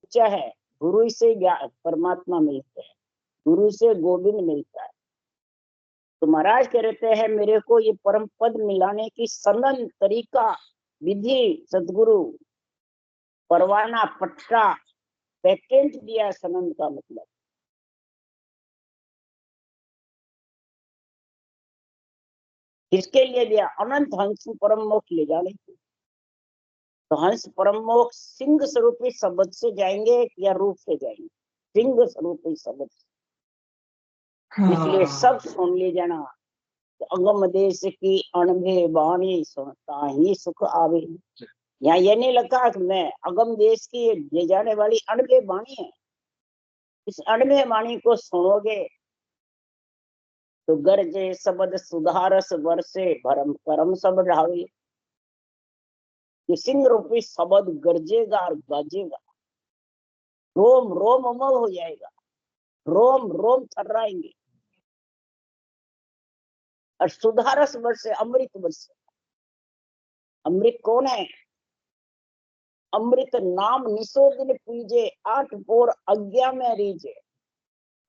ऊंचा है। गुरु से परमात्मा मिलते हैं, गुरु से गोविंद मिलता है। तो महाराज कहते हैं मेरे को ये परम पद मिलाने की सनन तरीका विधि सदगुरु परवाना पट्टा पेटेंट दिया। सनन का मतलब किसके लिए दिया? अनंत हंस परम मोक्ष ले जाने के। तो हंस परम मोक्ष सिंह स्वरूपी शब्द से जाएंगे या रूप से जाएंगे? सिंह स्वरूपी शब्द। इसलिए सब सुन ले जाना। तो अगम देश की अणभे वाणी सुनता ही सुख आवे। यहाँ ये नहीं लिखा कि मैं अगम देश की ले जाने वाली अणभे वाणी है। इस अणभे वाणी को सुनोगे तो गरजे शब्द सुधारस वर्षे भरम करम सब ढावे। ये सिंह रूपी शब्द गरजेगा और गजेगा, रोम रोम अमल हो जाएगा, रोम रोम थर्राएंगे। और सुधारस वर्षे अमृत वर्षे। अमृत कौन है? अमृत नाम निसो दिन पीजे, 8 पोर अज्ञा में रीजे।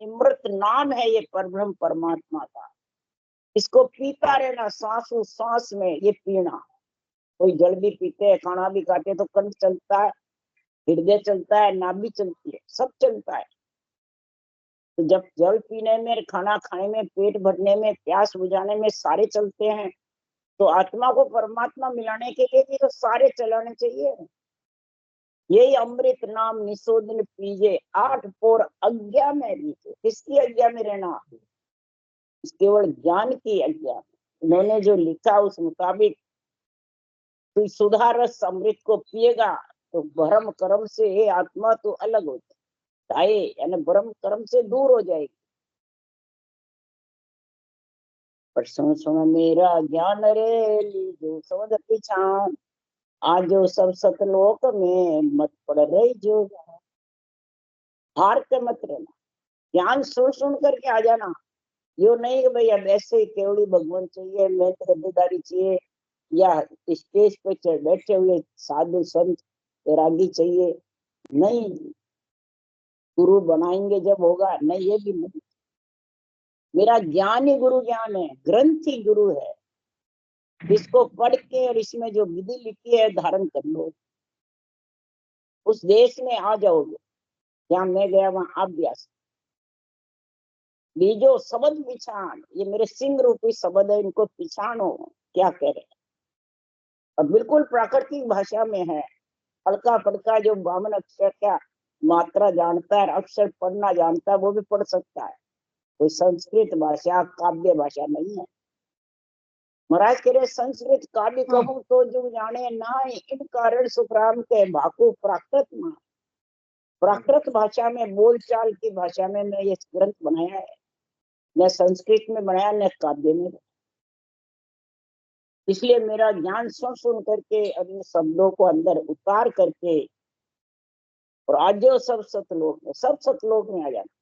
अमृत नाम है ये परब्रह्म परमात्मा का। इसको पीता रहना सांसों सांस में, ये पीना। कोई जल भी पीते हैं, खाना भी खाते तो कंठ चलता है, हृदय चलता है, नाभि चलती है, सब चलता है। तो जब जल पीने में, खाना खाने में, पेट भरने में, प्यास बुझाने में सारे चलते हैं, तो आत्मा को परमात्मा मिलाने के लिए भी तो सारे चलाने चाहिए। यही अमृत नाम निशोधन पीजे, 8 पोर अज्ञा में रीते। किसकी अज्ञा में रहना? केवल ज्ञान की अज्ञा। उन्होंने जो लिखा उस मुताबिक तू सुधारस अमृत को पिएगा तो भरम कर्म से हे आत्मा तो अलग हो जाए, यानी भरम कर्म से दूर हो जाएगी। पर सुन सुन मेरा ज्ञान रे लीजो समझ पिछान, आज जो सब सतलोक में मत पड़ रही जो। हार के मत रहना, ज्ञान सुन सुन करके आ जाना। यो नहीं कि भाई अब ऐसे ही केवली भगवान चाहिए, मैं तो गद्देदारी चाहिए, या स्टेज पे बैठे हुए साधु संत रागी चाहिए। नहीं, गुरु बनाएंगे जब होगा। नहीं, ये भी नहीं। मेरा ज्ञान ही गुरु ज्ञान है, ग्रंथ ही गुरु है। इसको पढ़ के और इसमें जो विधि लिखी है धारण कर लो। उस देश में आ जाओगे जहाँ मैं गया, वहां आप भी आ सकते। बीजो शब्द पिछाण, ये मेरे सिंह रूपी शब्द है, इनको पिछाणो। क्या कह रहे हैं? और बिल्कुल प्राकृतिक भाषा में है। हल्का फड़का जो बामन अक्षर का मात्रा जानता है, अक्षर पढ़ना जानता है, वो भी पढ़ सकता है। कोई संस्कृत भाषा काव्य भाषा नहीं है। महाराज कह रहे संस्कृत काव्य कहूं तो जो जाने ना, इन कारण सुखराम के भाकु प्राकृत मां। प्राकृत भाषा में, बोलचाल की भाषा में मैं ये ग्रंथ बनाया है। न संस्कृत में बनाया, न काव्य में। इसलिए मेरा ज्ञान सुन सुन करके अपने शब्दों को अंदर उतार करके, और आज जो सब सतलोक में, सब सतलोक में आ जाना।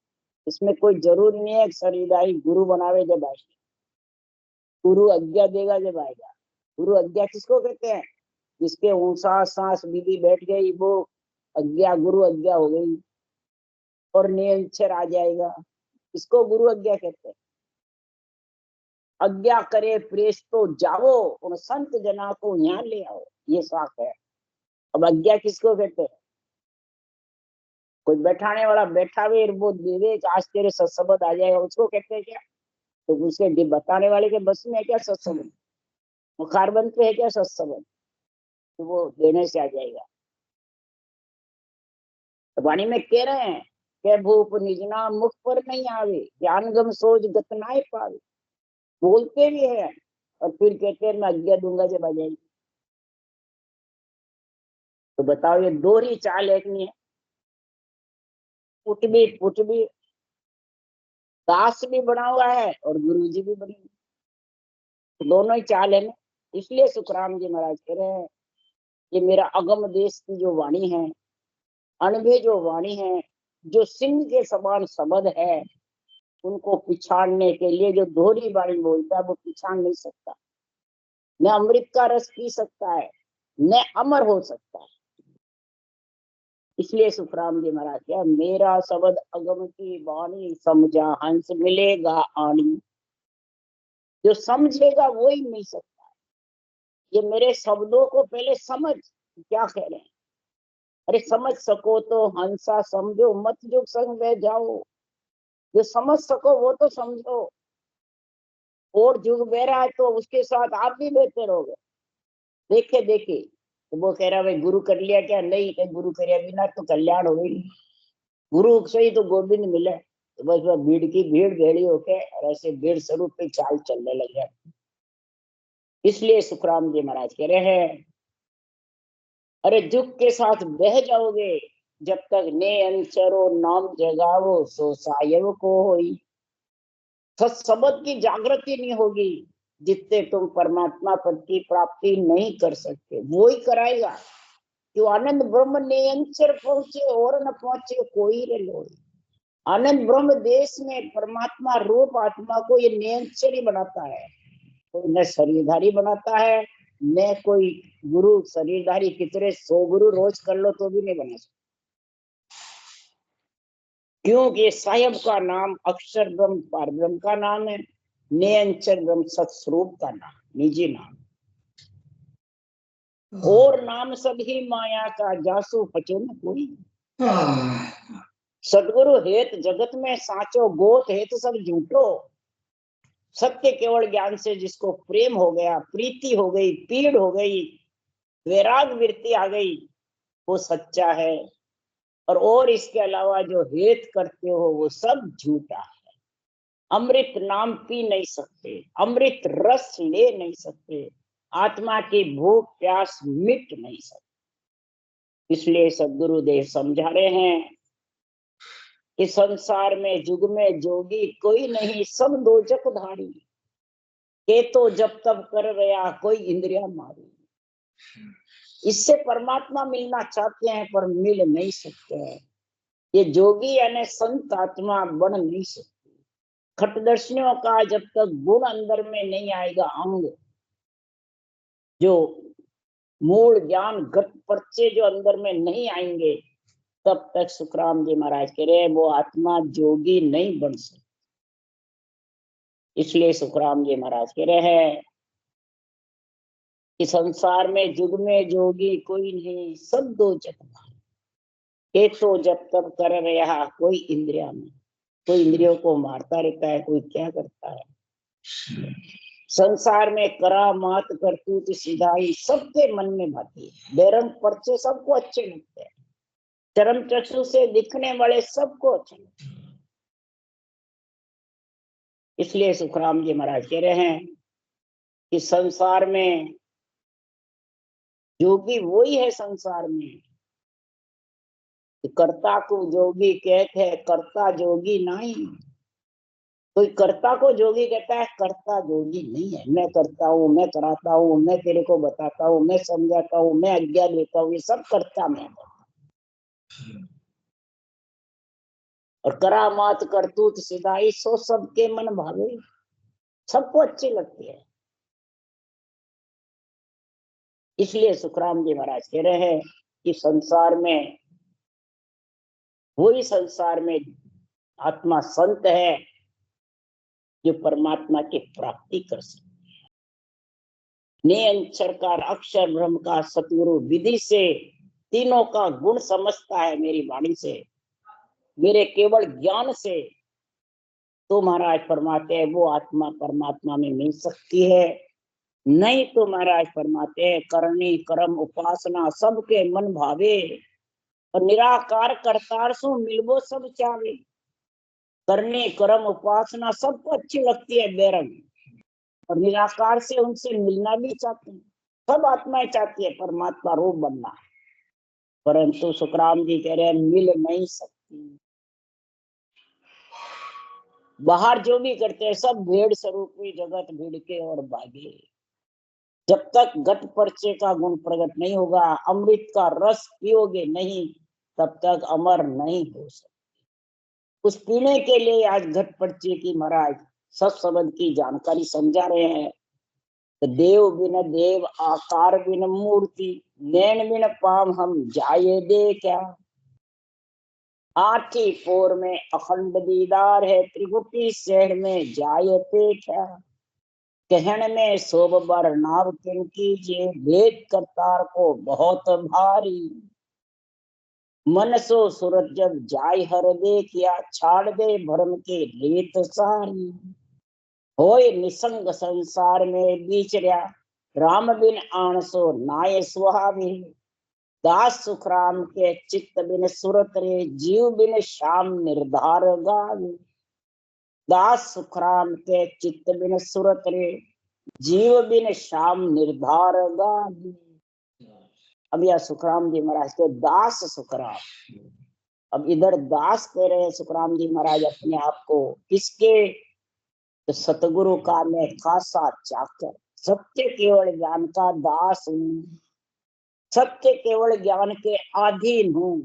इसमें कोई जरूरी नहीं है शरीरदारी गुरु बनावे जब आएगा, गुरु आज्ञा देगा जब आएगा। गुरु आज्ञा किसको कहते हैं? जिसके ऊंसास सांस विधि बैठ गई, वो आज्ञा गुरु आज्ञा हो गई और नियंत्रण आ जाएगा। इसको गुरु आज्ञा कहते हैं। आज्ञा करे प्रेस तो जाओ, उन संत जना को यहाँ ले आओ, ये साफ है। अब आज्ञा किसको कहते हैं? कोई बैठाने वाला बैठा हुए वो देवे आज तेरे सत्संग आ जाएगा, उसको कहते हैं क्या? तो उसके बताने वाले के बस में है क्या सत्संग? मुखारबंद पे है क्या सत्संग? तो वो देने से आ जाएगा। तो वाणी में कह रहे हैं कि भूप निजना मुख पर नहीं आवे, ज्ञान गम सोच गतनाए पावे। बोलते भी है और फिर कहते हैं मैं आज्ञा दूंगा जब आ जाएगी। तो बताओ, ये दोहरी चाल एक नहीं है। पुट भी दास भी बना हुआ है और गुरु जी भी बने, तो दोनों ही चाल है ना। इसलिए सुखराम जी महाराज कह रहे हैं ये मेरा अगम देश की जो वाणी है, अनभे जो वाणी है, जो सिंह के समान शब्द है, उनको पिछाड़ने के लिए जो दोहरी वाणी बोलता है वो पिछाड़ नहीं सकता। न अमृत का रस पी सकता है, न अमर हो सकता है। इसलिए सुखराम जी महाराज क्या, मेरा शब्द अगम की वाणी, समझा हंस मिलेगा आनी। जो समझेगा वो ही मिल सकता है। ये मेरे शब्दों को पहले समझ, क्या कह रहे हैं। अरे समझ सको तो हंसा समझो, मत जो संग बह जाओ। जो समझ सको वो तो समझो, और जुग बह रहा है तो उसके साथ आप भी बहते रहोगे। देखे देखे तो वो कह रहा भाई गुरु कर लिया क्या, नहीं कहीं गुरु कर बिना तो कल्याण हो ही। गुरु से ही तो गोविंद मिले, तो बस वह भीड़ की भीड़ भेड़ी होके और ऐसे भीड़ स्वरूप पे चाल चलने लगे। इसलिए सुखराम जी महाराज कह रहे हैं, अरे जुग के साथ बह जाओगे, जब तक ने अंचरो नाम जगावो, सो सायव को होई। सत्सबद की जागृति नहीं होगी, जितने तुम परमात्मा पद की प्राप्ति नहीं कर सकते, वो ही कराएगा। जो आनंद ब्रह्म नियंचर पहुंचे और न पहुंचे कोई रे लोग। आनंद ब्रह्म देश में परमात्मा रूप आत्मा को ये नियंचर ही बनाता है। कोई न शरीरधारी बनाता है, न कोई गुरु शरीरधारी कितने 100 गुरु रोज कर लो तो भी नहीं बना सकता। क्योंकि साहेब का नाम अक्षर ब्रह्म पार ब्रह्म का नाम है, नियंचर ब्रह्म सत्स्वरूप का नाम, निजी नाम। और नाम सभी माया का, जासु पचो न कोई। सदगुरु हेत जगत में साचो, गोत हेत सब झूठो। सत्य केवल ज्ञान से जिसको प्रेम हो गया, प्रीति हो गई, पीड़ हो गई, वैराग वृत्ति आ गई, वो सच्चा है। और इसके अलावा जो हेत करते हो वो सब झूठा है। अमृत नाम पी नहीं सकते, अमृत रस ले नहीं सकते, आत्मा की भूख प्यास मिट नहीं सकती। इसलिए सदगुरुदेव समझा रहे हैं कि संसार में जुग में जोगी कोई नहीं, सब दोजक धारी। के तो जब तब कर रहा कोई इंद्रिया मारी। इससे परमात्मा मिलना चाहते हैं पर मिल नहीं सकते हैं। ये जोगी यानी संत आत्मा बन नहीं सकती। खटदर्शियों का जब तक गुण अंदर में नहीं आएगा, अंग जो मूल ज्ञान घट पर्चे जो अंदर में नहीं आएंगे, तब तक सुखराम जी महाराज कह रहे हैं वो आत्मा जोगी नहीं बन सकती। इसलिए सुखराम जी महाराज कह रहे हैं कि संसार में जुग में जोगी कोई नहीं, सब दो जगह। ये तो जब तब कर रहा कोई इंद्रिया में, कोई इंद्रियों को मारता रहता है, कोई क्या करता है। संसार में करामात करतूत सिधाई सबके मन में भाती है। बेरंग पर्चे सबको अच्छे लगते हैं, चरम चक्षु से दिखने वाले सबको अच्छे लगते हैं। इसलिए सुखराम जी महाराज कह रहे हैं कि संसार में जोगी वही है। संसार में कर्ता को जोगी कहते हैं, कर्ता जोगी नहीं। कोई कर्ता को जोगी कहता है, कर्ता जोगी नहीं है। मैं करता हूँ, मैं कराता हूँ, मैं तेरे को बताता हूँ, मैं समझाता हूँ, मैं आज्ञा देता हूँ, ये सब कर्ता में। और करामात करतूत सिधाई सो सबके मन भावे, सबको अच्छी लगती है। इसलिए सुखराम जी महाराज कह रहे हैं कि संसार में वही संसार में आत्मा संत है जो परमात्मा की प्राप्ति कर सकते हैं। नियंचरकार अक्षर ब्रह्म का सतगुरु विधि से तीनों का गुण समझता है मेरी वाणी से, मेरे केवल ज्ञान से। तो महाराज फरमाते हैं वो आत्मा परमात्मा में मिल सकती है। नहीं तो महाराज फरमाते हैं करनी कर्म उपासना सबके मन भावे, और निराकार करतार सो मिलबो सब चावे। करनी कर्म उपासना सबको अच्छी लगती है बेरंग, और निराकार से उनसे मिलना भी चाहते हैं। सब आत्माएं चाहती है परमात्मा रूप बनना, परंतु सुखराम जी कह रहे हैं मिल नहीं सकती। बाहर जो भी करते हैं सब भेड़ स्वरूपी जगत भीड़ के और भागे। जब तक घट पर्चे का गुण प्रकट नहीं होगा, अमृत का रस पियोगे नहीं, तब तक अमर नहीं हो सकते। उस पीने के लिए आज घट पर्चे की महाराज सत्संबंध की जानकारी समझा रहे हैं। तो देव बिन देव आकार बिन मूर्ति, नैन बिन पाम हम जाए दे क्या। आठी पोर में अखंड दीदार है, त्रिकुटी शहर में जायते क्या। कहन में शोभ बर नाव किन कीजिए, भेद करतार को बहुत भारी। मन सो सूरत जब जाय हर देखिया, छाड़ दे भरम के रेत सारी। होय निसंग संसार में बीचर्या, राम बिन आणसो नाय सुहावी। दास सुख राम के चित्त बिन सुरत रे, जीव बिन श्याम निर्धार गावी। दास सुख राम के चित्त बिन सुरत रे, जीव बिन श्याम निर्धार गावी। अब यह सुखराम जी महाराज के दास सुखराम, अब इधर दास कह रहे हैं सुखराम जी महाराज अपने आप को, किसके? तो सतगुरु का मैं खासा चाकर, सत्य केवल ज्ञान का दास हूं, सत्य केवल ज्ञान के अधीन हूं।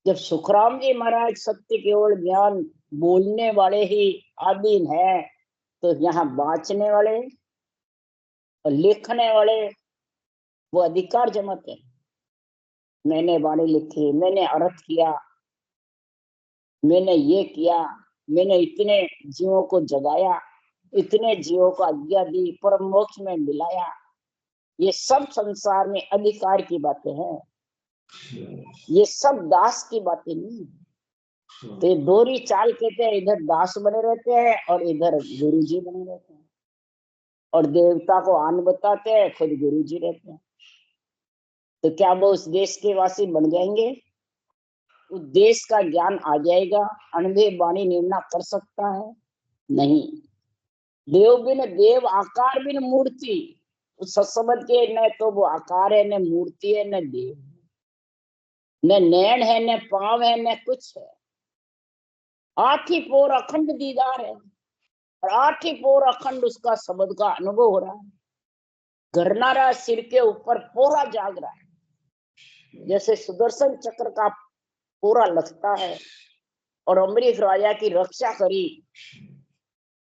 जब सुखराम जी महाराज सत्य केवल ज्ञान बोलने वाले ही अधीन है, तो यहाँ बांचने वाले और लिखने वाले वो अधिकार जमते हैं। मैंने वाणी लिखी, मैंने अर्थ किया, मैंने ये किया, मैंने इतने जीवों को जगाया, इतने जीवों को आज्ञा दी, परम मोक्ष में मिलाया, ये सब संसार में अधिकार की बातें हैं, ये सब दास की बातें नहीं। तो दोहरी चाल कहते हैं, इधर दास बने रहते हैं और इधर गुरुजी बने रहते हैं, और देवता को आन बताते हैं, खुद गुरुजी रहते हैं। तो क्या वो उस देश के वासी बन जाएंगे? उस देश का ज्ञान आ जाएगा? अनभे वाणी निर्णय कर सकता है? नहीं। देव बिन देव, आकार बिन मूर्ति। उस सत्संग के न तो वो आकार है, न मूर्ति है, न देव, न नैन है, न पांव है, न कुछ है। आठ ही पोर अखंड दीदार है, और आठ ही पोर अखंड उसका शब्द का अनुभव हो रहा है। गरनारा सिर के ऊपर पोरा जाग रहा है, जैसे सुदर्शन चक्र का पोरा लगता है। और अम्बरीश राजा की रक्षा करी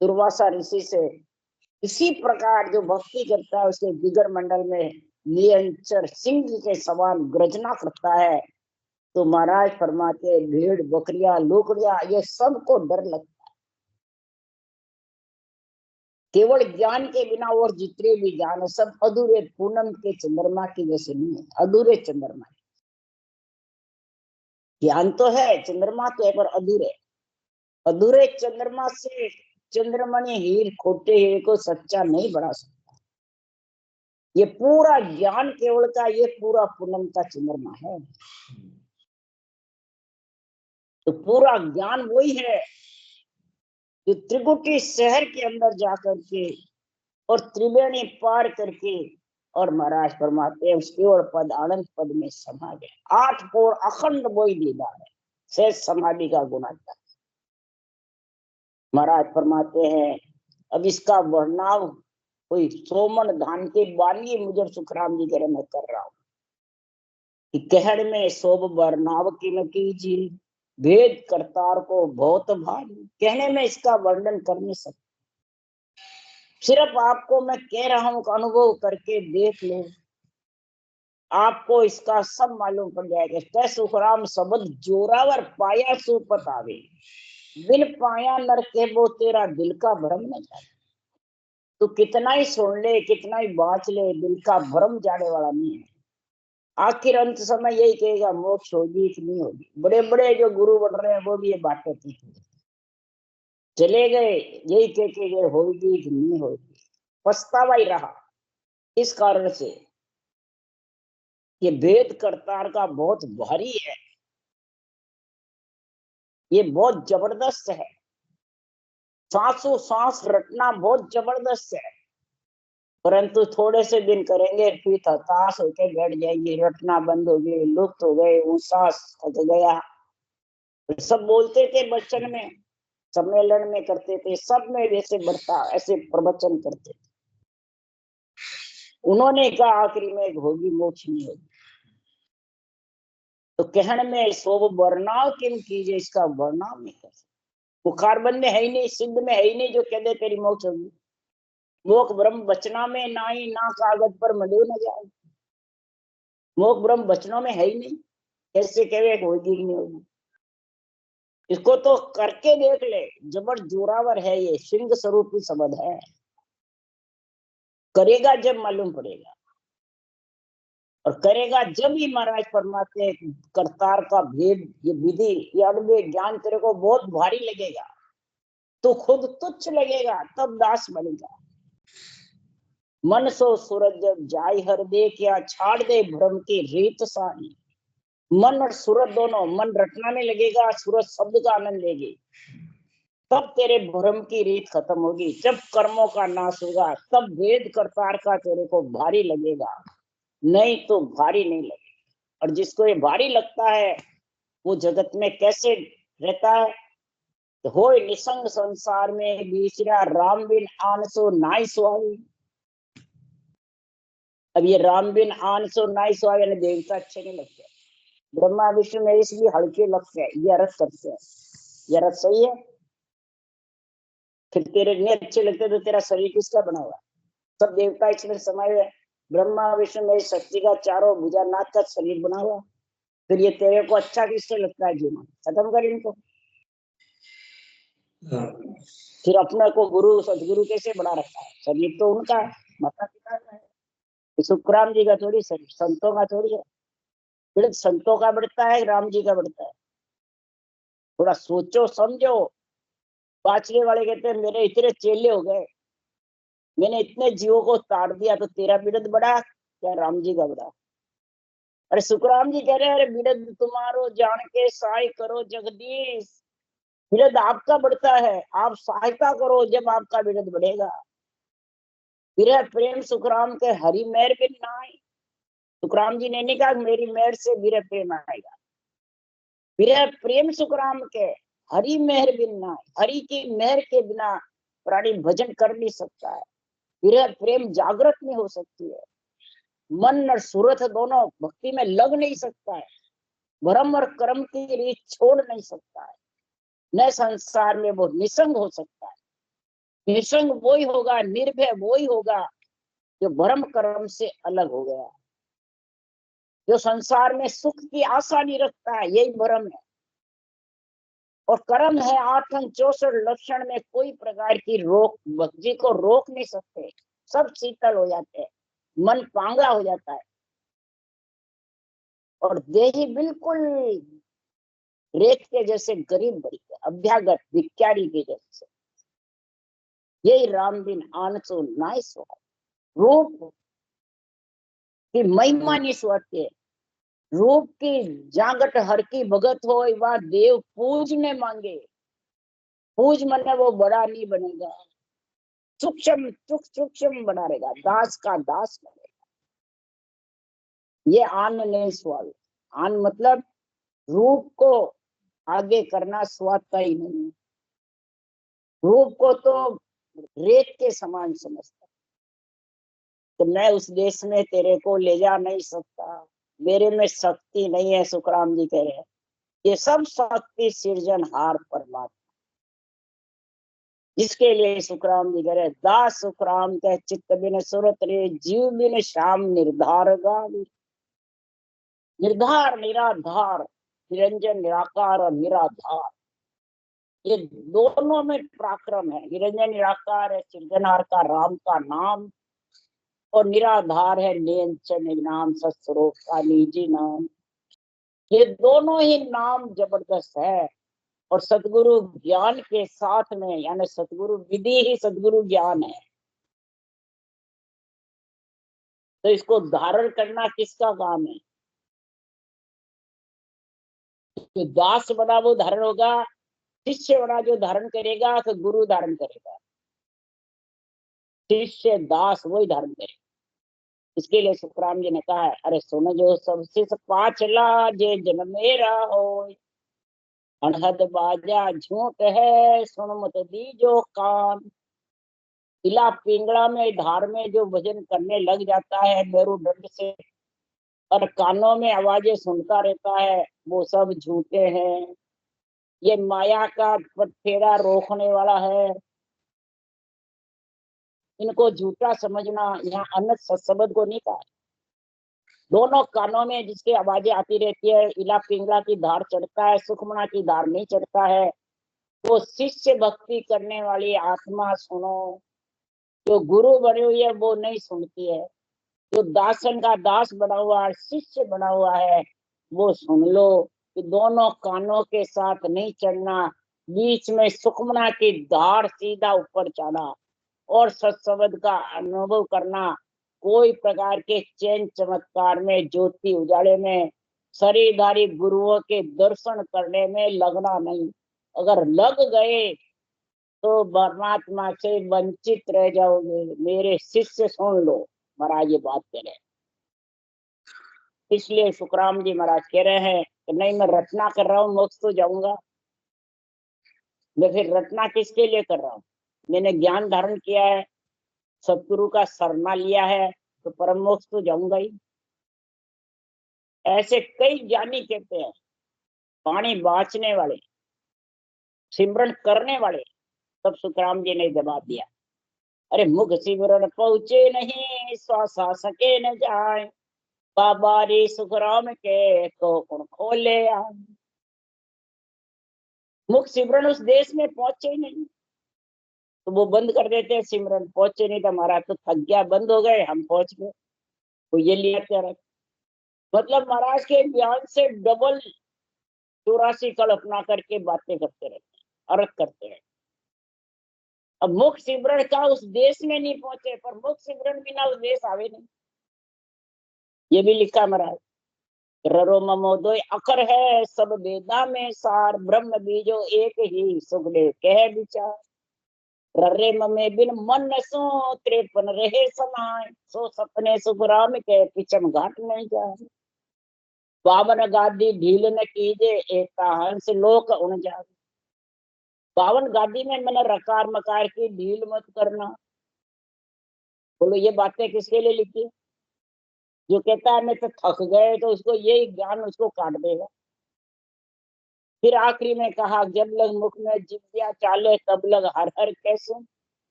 दुर्वासा ऋषि से, इसी प्रकार जो भक्ति करता है उसके दिगर मंडल में नियंचर सिंह के समान गर्जना करता है। तो महाराज फरमाते, भेड़ बकरियां लोकड़ियां ये सबको डर लगता है। केवल ज्ञान के बिना और जितने भी ज्ञान है सब अधूरे, पूनम के चंद्रमा की जैसे नहीं है, अधूरे चंद्रमा। ज्ञान तो है, चंद्रमा तो है, पर अधूरे। अधूरे चंद्रमा से चंद्रमणि हीर खोटे हीरे को सच्चा नहीं बना सकता। ये पूरा ज्ञान केवल का, ये पूरा पूनम का चंद्रमा है। तो पूरा ज्ञान वही है जो त्रिकुटी शहर के अंदर जाकर के और त्रिवेणी पार करके और महाराज फरमाते हैं उस केवल पद आनंद पद में समा गए। आठ पोर अखंड वही दीदार है, शेष समाधि का गुणाता। महाराज फरमाते हैं अब इसका वर्णनाव कोई सोमन धान के बाली मुझे सुखराम जी कह मैं कर रहा हूं कि कहड़ में शोभ वर्णाव की न कीजिए, भेद करतार को बहुत भारी। कहने में इसका वर्णन कर नहीं सकता, सिर्फ आपको मैं कह रहा हूं कि अनुभव करके देख लो, आपको इसका सब मालूम पड़ जाएगा। सुखराम शब्द जोरावर पाया सुपत आवे, बिन पाया नर के वो तेरा दिल का भ्रम न जाए। तो कितना ही सुन ले, कितना ही बाँच ले, दिल का भ्रम जाने वाला नहीं है। आखिर अंत समय यही कहेगा मोक्ष होगी कि नहीं होगी। बड़े बड़े जो गुरु बन रहे हैं वो भी ये बातें थी, चले गए यही कह के गए होगी कि नहीं होगी, पछतावा ही रहा। इस कारण से ये भेद करतार का बहुत भारी है, ये बहुत जबरदस्त है। सांसों सांस रटना बहुत जबरदस्त है, परंतु थोड़े से दिन करेंगे फिर हताश होकर बैठ जाएंगे, रटना बंद हो गए, लुप्त हो गए, वो सांस थक गया। सब बोलते थे बचपन में, सम्मेलन में करते थे, सब में वैसे बढ़ता ऐसे प्रवचन करते थे। उन्होंने कहा आखिरी में होगी मोक्ष नहीं होगी। तो कहने में शोभ वर्णाव किम कीजिए, इसका वर्णाव नहीं कर सकते। बुखारबंद में है ही नहीं, सिद्ध में है ही नहीं जो कह दे तेरी मोक्ष होगी। मोक्ष ब्रह्म बचना में ना ही ना कागज पर मडे न जाए, मोक्ष ब्रह्म बचनों में है ही नहीं, कैसे कहे होगी नहीं होगी। इसको तो करके देख ले, जबर जोरावर है, ये सिंह स्वरूप शब्द है। करेगा जब मालूम पड़ेगा, और करेगा जब ही महाराज परमात्मा करतार का भेद, ये विधि, ये अनुभव ज्ञान तेरे को बहुत भारी लगेगा, तो खुद तुच्छ लगेगा, तब दास बनेगा। मन सो सूरज जब जाय हर दे, क्या छाड़ दे भ्रम की रीत सारी। मन और सूरत दोनों, मन रटना में लगेगा, सूरत शब्द का आनंद लेगी, तब तेरे भ्रम की रीत खत्म होगी। जब कर्मों का नाश होगा, तब वेद करतार का तेरे को भारी लगेगा, नहीं तो भारी नहीं लगेगा। और जिसको ये भारी लगता है वो जगत में कैसे रहता है? तो हो निसंग संसार में बीचरा, राम बिन आन सो नाई सुहाई। अब ये राम बिन आन सो नाई सुहाई यानी देवता अच्छे नहीं लगते, ब्रह्मा विष्णु महेश भी हल्के लगते हैं, ये अर्थ करते हैं। ये अर्थ सही है? फिर तेरे नहीं अच्छे लगते तो तेरा शरीर किसका बना हुआ? सब देवता इसमें समाये हुए, ब्रह्मा विष्णु महेश शक्ति का चारों भुजानाथ का शरीर बना हुआ। फिर ये तेरे को अच्छा किससे लगता है जीना? खत्म कर इनको। फिर अपने को गुरु सदगुरु कैसे बना रखा है? शरीर तो उनका है, माता पिता का है, सुखराम जी का थोड़ी शरीर, संतों का थोड़ी है। फिर संतों का बढ़ता है, राम जी का बढ़ता है? थोड़ा सोचो समझो। बाचने वाले कहते हैं मेरे इतने चेले हो गए, मैंने इतने जीवों को ताड़ दिया, तो तेरा बिरद बड़ा क्या राम जी का बड़ा? अरे सुखराम जी कह रहे हैं, अरे बिरद तुम्हारो जान के सहाय करो जगदीश। बिरद आपका बढ़ता है, आप सहायता करो, जब आपका बिरद बढ़ेगा। विरह प्रेम सुखराम के हरि मेहर बिन नाय। सुखराम जी ने नहीं कहा मेरी मेहर से विरह प्रेम आएगा, विरह प्रेम सुखराम के हरि मेहर बिन नाय। हरि की मेहर के बिना प्राणी भजन कर नहीं सकता है, विरह प्रेम जागृत नहीं हो सकती है, मन और सूरत दोनों भक्ति में लग नहीं सकता है, भ्रम और कर्म की रीत छोड़ नहीं सकता है, न संसार में वो निसंग हो सकता है। निसंग वो ही होगा, निर्भय वो ही होगा जो भ्रम कर्म से अलग हो गया, जो संसार में सुख की आशा नहीं रखता है, यही भ्रम है। और कर्म है 8 अंग 64 लक्षण में कोई प्रकार की रोक, भक्ति को रोक नहीं सकते, सब शीतल हो जाते हैं, मन पांगा हो जाता है, और देही बिल्कुल रेत के जैसे गरीब बड़ी है, अभ्यागत भिखारी के जैसे। यही राम बिन आन सो नाय सुहाई। रूप की महिमा नहीं सुहाती है, रूप की जागट हर की भगत हो, वह देव पूजने मांगे। पूज मने वो बड़ा नहीं बनेगा, सूक्ष्म सूक्ष्म बना रहेगा, दास का दास बनेगा। ये आन नहीं स्वाल। आन मतलब रूप को आगे करना स्वादता ही नहीं, रूप को तो रेत के समान समझता। तो मैं उस देश में तेरे को ले जा नहीं सकता, मेरे में शक्ति नहीं है। सुखराम जी कह रहे हैं ये सब शक्ति सृजनहार परमात्मा, जिसके लिए सुखराम जी कह रहे दास सुखराम कह चित्त बिन सुरत रे, जीव बिन श्याम निर्धार गावी। निर्धार निराधार, निरंजन निराकार और निराधार, ये दोनों में पराक्रम है। निरंजन निराकार है सृजनहार का राम का नाम, और निराधार है निरंजन नाम सत्स्वरूप का निजी नाम। ये दोनों ही नाम जबरदस्त है, और सतगुरु ज्ञान के साथ में, यानी सतगुरु विधि ही सतगुरु ज्ञान है। तो इसको धारण करना किसका काम है? तो दास बना वो धारण होगा, शिष्य बना जो धारण करेगा, तो गुरु धारण करेगा, शिष्य दास वही धारण करेगा। इसके लिए सुखराम जी ने कहा है, अरे सुन जो सबसे पाचला जे जन्म मेरा हो, अनहद बाजा झूठ है सुन मत दीजो कान। इला पिंगला में धार में जो भजन करने लग जाता है मेरुदंड से, और कानों में आवाजें सुनता रहता है, वो सब झूठे हैं। ये माया का पटफेरा रोकने वाला है, इनको झूठा समझना। यहाँ अन्य शब्द को नहीं कहा, दोनों कानों में जिसकी आवाजें आती रहती है, इला पिंगला की धार चढ़ता है, सुखमना की धार नहीं चढ़ता है। वो शिष्य भक्ति करने वाली आत्मा सुनो, जो गुरु बनी हुई है वो नहीं सुनती है। जो दासन का दास बना हुआ है, शिष्य बना हुआ है, वो सुन लो कि दोनों कानों के साथ नहीं चढ़ना, बीच में सुखमना की धार सीधा ऊपर चढ़ा और सत्संग का अनुभव करना। कोई प्रकार के चैन चमत्कार में, ज्योति उजाले में, शरीरधारी गुरुओं के दर्शन करने में लगना नहीं। अगर लग गए तो परमात्मा से वंचित रह जाओगे। मेरे शिष्य सुन लो, महाराज ये बात कह रहे हैं। इसलिए सुखराम जी महाराज कह रहे हैं कि नहीं, मैं रचना कर रहा हूँ, मोक्ष तो जाऊंगा। मैं फिर रचना किसके लिए कर रहा हूँ? मैंने ज्ञान धारण किया है, सतगुरु का शरणा लिया है, तो परम मोक्ष तो जाऊंगा ही। ऐसे कई ज्ञानी कहते हैं, पानी बाँचने वाले, सिमरन करने वाले। तब सुखराम जी ने जवाब दिया, अरे मुख सिमरन पहुंचे नहीं, श्वास सके न जाए, बाबा रे सुखराम के तो कौन खोले आए। मुख सिमरन उस देश में पहुंचे ही नहीं तो वो बंद कर देते हैं सिमरन। पहुंचे नहीं तो हमारा तो थक गया, बंद हो गए, हम पहुंच गए, वो ये लिया क्या। मतलब महाराज के ज्ञान से डबल 84 कल्पना करके बातें करते रहते हैं, अर्थ करते हैं। अब मुख सिमरन का उस देश में नहीं पहुंचे, पर मुख सिमरन बिना उस देश आवे नहीं, ये भी लिखा महाराज। ररो ममोदय अकर है, सब वेदा में सार, ब्रह्म बीजो एक ही, सुखदेव कह विचार। ररे ममे बिन मन न सो, 53 रहे समाय, सो सपने सुखराम के पिछम घाट नहीं जाए। बावन गादी ढील न कीजे, एक हंस लोक उन जाए। बावन गादी में मैंने रकार मकार की ढील मत करना। बोलो ये बातें किसके लिए लिखी? जो कहता है मैं तो थक गए, तो उसको यही ज्ञान उसको काट देगा। फिर आखिरी में कहा, जब लग मुख में जिव्या चाले, तब लग हर हर कैसे।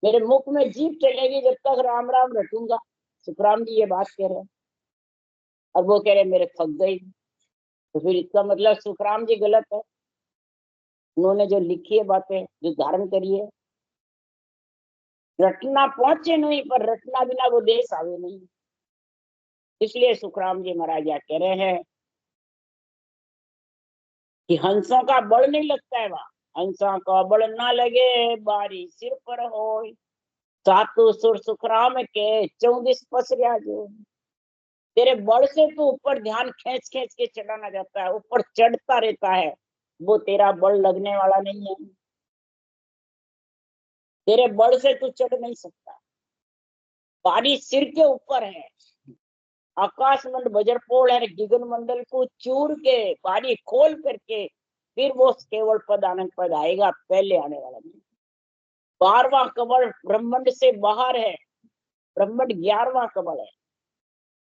मेरे मुख में जीभ चलेगी जब तक राम राम रटूंगा। सुखराम जी ये बात कह रहे हैं। और वो कह रहे मेरे थक गई, तो फिर इसका मतलब सुखराम जी गलत है। उन्होंने जो लिखी है बातें, जो धारण करी है, रटना पहुंचे नहीं, पर रटना बिना वो देश आवे नहीं। इसलिए सुखराम जी महाराज कह रहे हैं कि हंसों का बल नहीं लगता है वहां। हंसा का बल ना लगे, बारी सिर पर हो, सातु सुर सुखराम के 24 पसरिया जो। तेरे बल से तो ऊपर ध्यान खींच खींच के चढ़ाना जाता है, ऊपर चढ़ता रहता है, वो तेरा बल लगने वाला नहीं है। तेरे बल से तू चढ़ नहीं सकता। बारी सिर के ऊपर है, आकाश मंड बजरपोल है, गगन मंडल को चूर के बारी खोल करके फिर वो केवल पद आनंद पद आएगा, पहले आने वाला नहीं। 12वां कमल ब्रह्मांड से बाहर है, ब्रह्मांड 11वां कमल है।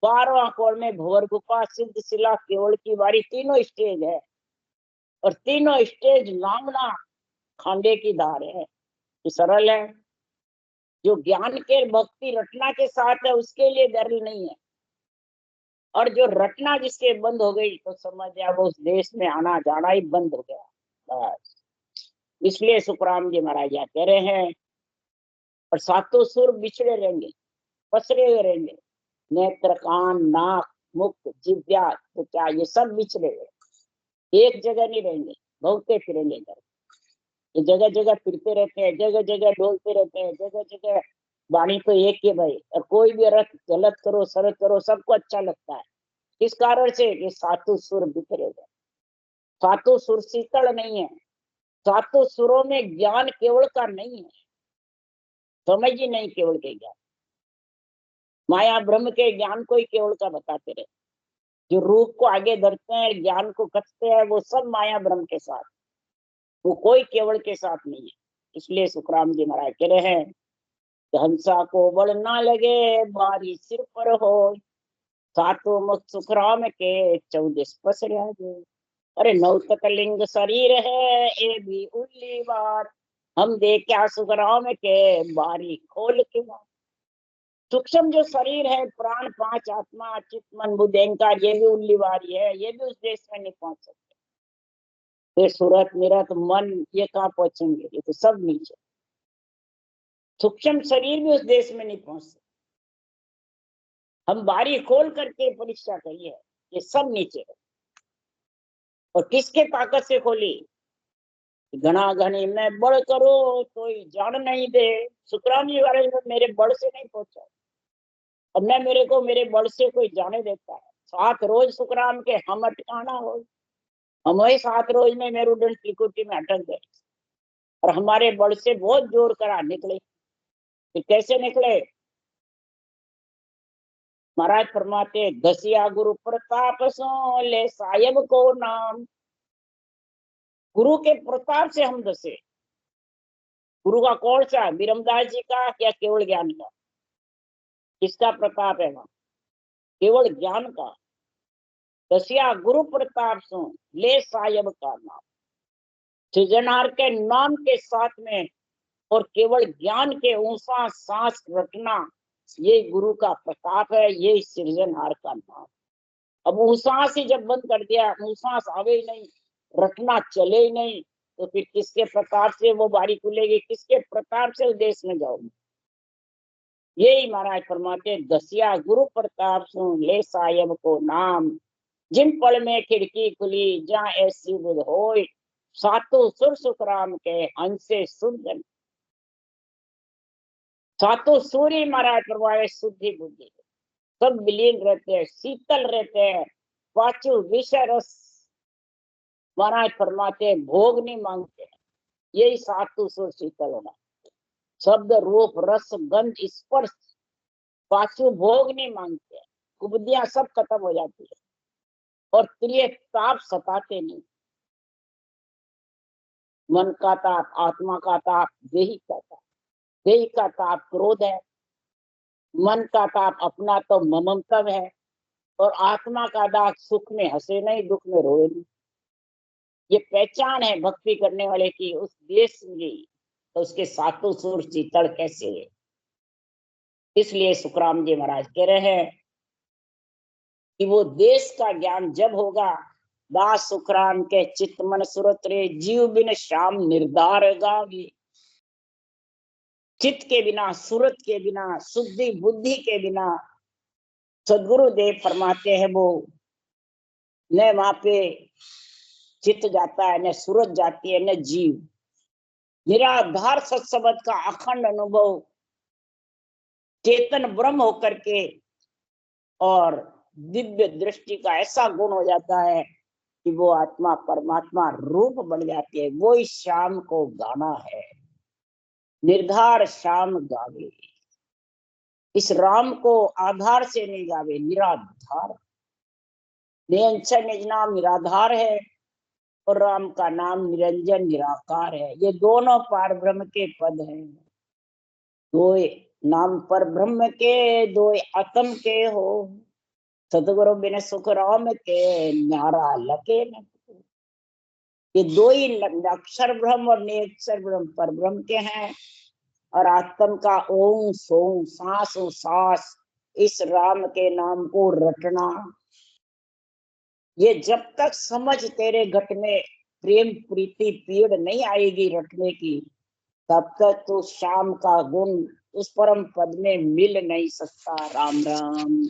12वां कमल में भंवर गुफा, सिद्ध शिला, केवल की बारी, तीनों स्टेज है। और तीनों स्टेज लांगना खांडे की धार है। ये सरल है। जो ज्ञान के भक्ति रटना के साथ है उसके लिए डर नहीं है। और जो रटना जिसके बंद हो गई तो समझ जा वो उस देश में आना जाना ही बंद हो गया बस। इसलिए सुखराम जी महाराज कह रहे हैं, और सातों सुर बिछड़े रहेंगे, पसरे हुए रहेंगे। नेत्र, कान, नाक, मुख, जिह्वा, त्वचा, ये सब बिछड़े हुए, एक जगह नहीं रहेंगे, बहुते फिरेंगे इधर। ये जगह जगह फिरते रहते हैं, जगह जगह डोलते रहते हैं, जगह जगह। वाणी तो एक ही भाई, और कोई भी अर्थ गलत करो सरल करो सबको अच्छा लगता है। इस कारण से ये सातों सुर बिखरे गए। सातों सुर शीतल नहीं है। सातों सुरों में ज्ञान केवल का नहीं है, समझ ही नहीं केवल के ज्ञान। माया ब्रह्म के ज्ञान को ही केवल का बताते रहे। जो रूप को आगे धरते हैं, ज्ञान को कथते हैं, वो सब माया ब्रह्म के साथ, वो कोई केवल के साथ नहीं है। इसलिए सुखराम जी महाराज कह रहे हैं, हंसा को बल ना लगे, बारी सिर पर हो, सातों मुख सुखराम के 14 पसरिया जो। अरे नौतक लिंग शरीर है, ये भी उल्ली बार, हम दे क्या सुखराम के, बारी खोल के बार। सूक्ष्म जो शरीर है, प्राण, पांच आत्मा, चित्त, मन, बुद्धि, अहंकार, ये भी उल्लीवारी है, ये भी उस देश में नहीं पहुंच सकते। ये सूरत, निरत, मन, ये कहाँ पहुंचेंगे? ये तो सब नीचे। सूक्ष्म शरीर भी उस देश में नहीं पहुंच सकते। हम बारी खोल करके परीक्षा करिए, ये सब नीचे है। और किसके ताकत से खोली? घना घनी मैं बड़ करो तो जान नहीं दे। सुखराम जी वाले मेरे बड़ से नहीं पहुंचा, अब मैं मेरे को मेरे बड़ से कोई जाने देता है। 7 रोज सुखराम के हम अटकाना हो, हम वही 7 रोज में मेरुदंड त्रिकुटी में अटक गए। और हमारे बड़ से बहुत जोर करा निकले। फिर कैसे निकले? महाराज फरमाते, घसिया गुरु प्रताप सो ले साहेब को नाम। गुरु के प्रताप से हम दसे। गुरु का कौन सा? बीरमदास जी का या केवल ज्ञान का? किसका प्रताप है? वहां केवल ज्ञान का। दसिया गुरु प्रताप सो ले साहेब का नाम। सृजनहार के नाम के साथ में और केवल ज्ञान के ऊंचा सांस रटना, ये गुरु का प्रताप है, ये सृजनहार का नाम। अब ऊंसास ही जब बंद कर दिया, ऊंसास आवे ही नहीं, रटना चले ही नहीं, तो फिर किसके प्रताप से वो बारी खुलेगी? किसके प्रताप से उस देश में जाओगे? यही महाराज फरमाते, दसिया गुरु प्रताप सुन ले साहेब को नाम। जिन पल में खिड़की खुली जहाँ ऐसी बुध होय, सातों सुर सुखराम के हंस से सुन। सातों सूर्य महाराज फरमाए शुद्धि बुद्धि, सब विलीन रहते हैं, शीतल रहते हैं। पांचों विषय रस महाराज फरमाते भोग नहीं मांगते। यही सातों सुर शीतल होना। शब्द, रूप, रस, गंध, स्पर्श, पांचों भोग नहीं मांगते। कुबुद्धियां सब खत्म हो जाती है और प्रिय ताप सताते नहीं। मन का ताप, आत्मा का ताप, देही का ताप। देही का ताप क्रोध है, मन का ताप अपना तो ममत्व है, और आत्मा का दाग सुख में हंसे नहीं, दुख में रोए नहीं। ये पहचान है भक्ति करने वाले की। उस देश की तो उसके सातों सुर शीतल कैसे है? इसलिए सुखराम जी महाराज कह रहे हैं कि वो देश का ज्ञान जब होगा, दास सुखराम के चित्त मन सुरत रे, जीव बिन श्याम निर्धार गावी। चित्त के बिना, सूरत के बिना, शुद्धि बुद्धि के बिना, सदगुरु देव फरमाते हैं वो न वहां पे चित्त जाता है, न सूरत जाती है, न जीव। निराधार सत्सबद का अखंड अनुभव चेतन ब्रह्म होकर के और दिव्य दृष्टि का ऐसा गुण हो जाता है कि वो आत्मा परमात्मा रूप बन जाती है। वो इस शाम को गाना है, निर्धार शाम गावे। इस राम को आधार से नहीं गावे, निराधार। निरंजन निज नाम निराधार है और राम का नाम निरंजन निराकार है। ये दोनों पार ब्रह्म के पद हैं। दो नाम पर ब्रह्म के, दो आत्म के हो। सतगुरु बिन सुख राम के, न्यारा लके न। ये दो ही अक्षर ब्रह्म और निरक्षर ब्रह्म पर ब्रह्म के हैं। और आत्म का ओम सोम, सांस सांस, इस राम के नाम को रटना। ये जब तक समझ तेरे घट में प्रेम प्रीति पीड़ नहीं आएगी रटने की, तब तक तो शाम का गुण उस परम पद में मिल नहीं सकता। राम राम।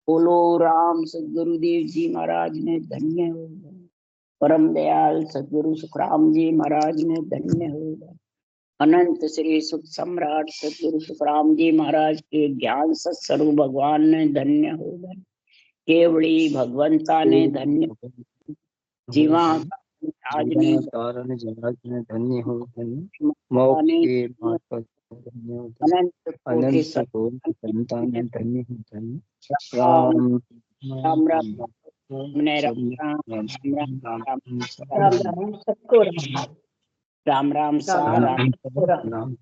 बोलो राम। सदगुरुदेव जी महाराज ने धन्य हो। परम दयाल सदगुरु सुखराम जी महाराज ने धन्य हो। अनंत श्री सुख सम्राट सदगुरु सुखराम जी महाराज के ज्ञान सत्स्वरूप भगवान ने धन्य हो। केवड़ी भगवंता ने धन्य, जीवा आज ने धन्य हो। मोक्ष के मार्ग पर धन्य हो। अनंत कोटि संतान धन्य हो। धन्य राम राम राम ने राम राम राम राम सा राम राम।